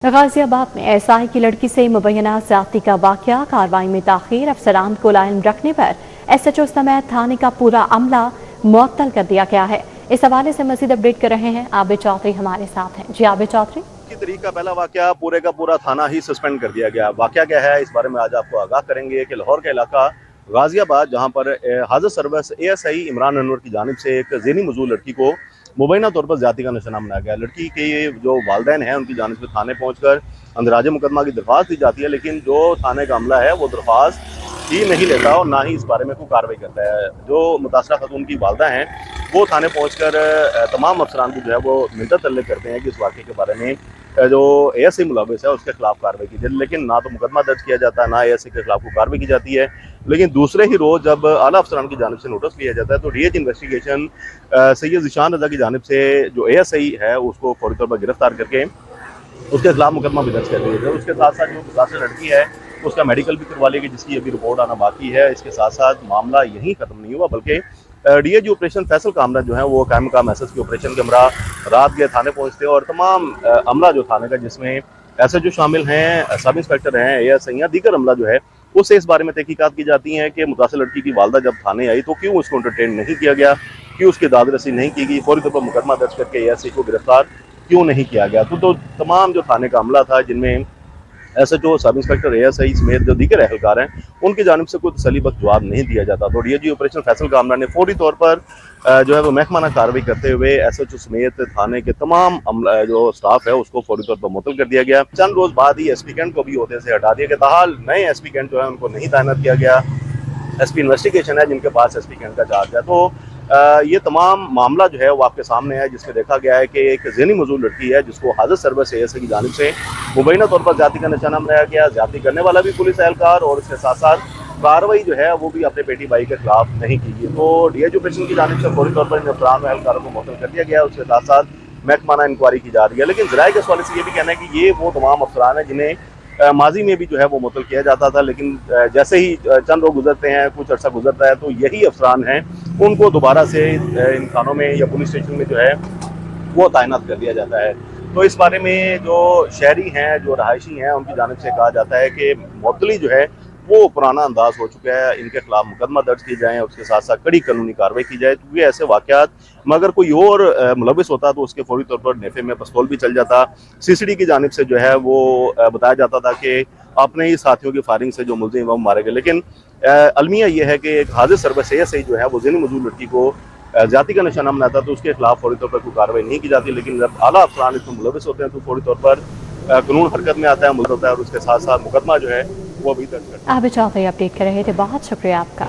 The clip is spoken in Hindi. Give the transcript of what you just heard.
गाजियाबाद में एसआई की लड़की से मुबैना ज्यादती का वाकया, कार्रवाई में ताखीर, अफसरान को लाइन रखने पर एसएचओ समेत थाने का पूरा अमला मुअत्तल कर दिया गया है। इस हवाले से मजीद अपडेट कर रहे हैं आबिद चौधरी हमारे साथ हैं। जी आबिद चौधरी। की तारीख का पहला वाकया पूरे का पूरा थाना ही सस्पेंड कर दिया गया। वाकया क्या है, इस बारे में आज आपको आगाह करेंगे कि लाहौर का इलाका गाजियाबाद, जहां पर हाजिर सर्विस एएसआई इमरान अनवर की जानिब से एक ज़ेनी मौजूद लड़की को मुबैना तौर पर ज्यादती का निशाना बनाया गया। लड़की के जो वालिदैन हैं उनकी जानिब से थाने पहुंचकर अंदराजे मुकदमा की दरख्वास्त दी जाती है, लेकिन जो थाने का अमला है वो दरख्वास्त ही नहीं लेता और ना ही इस बारे में कोई कार्रवाई करता है। जो मुतासरा खातून की वालदा हैं वो थाने पहुंचकर तमाम अफसरान को जो है वो मिन्नत तलब करते हैं कि इस वाक़े के बारे में जो एएसआई मुलविस है उसके खिलाफ कार्रवाई की जाए, लेकिन ना तो मुकदमा दर्ज किया जाता है, ना एएसआई के खिलाफ कोई कार्रवाई की जाती है। लेकिन दूसरे ही रोज जब आला अफसरान की जानिब से नोटिस लिया जाता है तो डीएच इन्वेस्टिगेशन सैयद ज़ीशान रज़ा की जानिब से जो एएसआई है उसको फौरी तौर पर गिरफ्तार करके उसके खिलाफ मुकदमा भी दर्ज कर दिया जाए। उसके साथ साथ जो मुतासर लड़की है उसका मेडिकल भी करवा लेगी, जिसकी अभी रिपोर्ट आना बाकी है। इसके साथ साथ मामला यहीं खत्म नहीं हुआ, बल्कि डीएजी ऑपरेशन फैसल कामरा जो है वो कायम मकाम एसएस की ऑपरेशन के हमरा रात के थाने पहुंचते हैं और तमाम अमला जो थाने का, जिसमें एसएचओ शामिल हैं, सब इंस्पेक्टर हैं, एएसआई दीगर अमला जो है उससे इस बारे में तहकीकात की जाती हैं कि मुतासर लड़की की वालदा जब थाने आई तो क्यों उसको एंटरटेन नहीं किया गया, क्यों उसकी दाद रसी नहीं की गई, फौरी तौर पर मुकदमा दर्ज करके एएसआई को गिरफ्तार क्यों नहीं किया गया। तो तमाम जो थाने का अमला था, जिनमें एसएचओ, सब इंस्पेक्टर, एएसआई समेत जो दीगर एहलकार हैं, उनकी जानिब से कोई तसल्लीबख्श जवाब नहीं दिया जाता। तो डीएजी ऑपरेशन फैसल कामरा ने फौरी तौर पर जो है वो महकमाना कार्रवाई करते हुए एसएचओ समेत थाने के तमाम जो स्टाफ है उसको फौरी तौर पर मुअत्तल कर दिया गया। चंद रोज बाद ही एसपी कैंट को भी ओहदे से हटा दिया गया। ताहाल नए एसपी कैंट जो है उनको नहीं तैनात किया गया। एसपी इन्वेस्टिगेशन है जिनके पास एसपी कैंट का चार्ज है। तो ये तमाम मामला जो है वो आपके सामने है, जिसमें देखा गया है कि एक ज़ेनी मौजूद लड़की है जिसको हाजिर सर्विस एएसआई की जानिब से मुबैना तौर पर ज्यादती का निशाना बनाया गया। ज्यादती करने वाला भी पुलिस एहलकार और इसके साथ साथ कार्रवाई जो है वो भी अपने बेटी भाई के खिलाफ नहीं की गई। तो डीएजी ऑपरेशन की जानिब से फौरी तौर पर इन अफसरान एहलकारों को मुअत्तल कर दिया गया। उसके साथ साथ महकमाना इंक्वायरी की जा रही है। लेकिन ज़राए के हवाले से ये भी कहना है कि ये वो तमाम अफसरान हैं जिन्हें माजी में भी जो है वो मुअत्तल किया जाता था, लेकिन जैसे ही चंद रोज गुजरते हैं, कुछ अर्सा गुजरता है, तो यही अफसरान हैं उनको दोबारा से इन थानों में या पुलिस स्टेशन में जो है वो तैनात कर दिया जाता है। तो इस बारे में जो शहरी हैं, जो रहायशी हैं, उनकी जानिब से कहा जाता है कि मुअत्तली जो है वो पुराना अंदाज हो चुका है, इनके खिलाफ मुकदमा दर्ज किए जाएँ, उसके साथ साथ कड़ी कानूनी कार्रवाई की जाए। क्योंकि ऐसे वाक़यात में अगर कोई और मुलविस होता तो उसके फौरी तौर पर नेफे में पिस्तौल भी चल जाता। सीसीडी की जानिब से जो है वो बताया जाता था कि अपने ही साथियों की फायरिंग से जो मुलजिम वो मारे गए। लेकिन अलमिया ये है कि एक हाजिर सर्विस एएसआई जो है वो ज़ेनी मौजूद लड़की को ज्यादती का निशाना बनाता तो उसके खिलाफ फौरी तौर पर कोई कार्रवाई नहीं की जाती। लेकिन जब आला अफसरान इसमें मुलविस होते हैं तो फौरी तौर पर कानून हरकत में आता है, मुल्क होता है और उसके साथ साथ मुकदमा जो है वो भी दर्ज करता है। आबिद चौधरी अपडेट कर रहे थे, बहुत शुक्रिया आपका।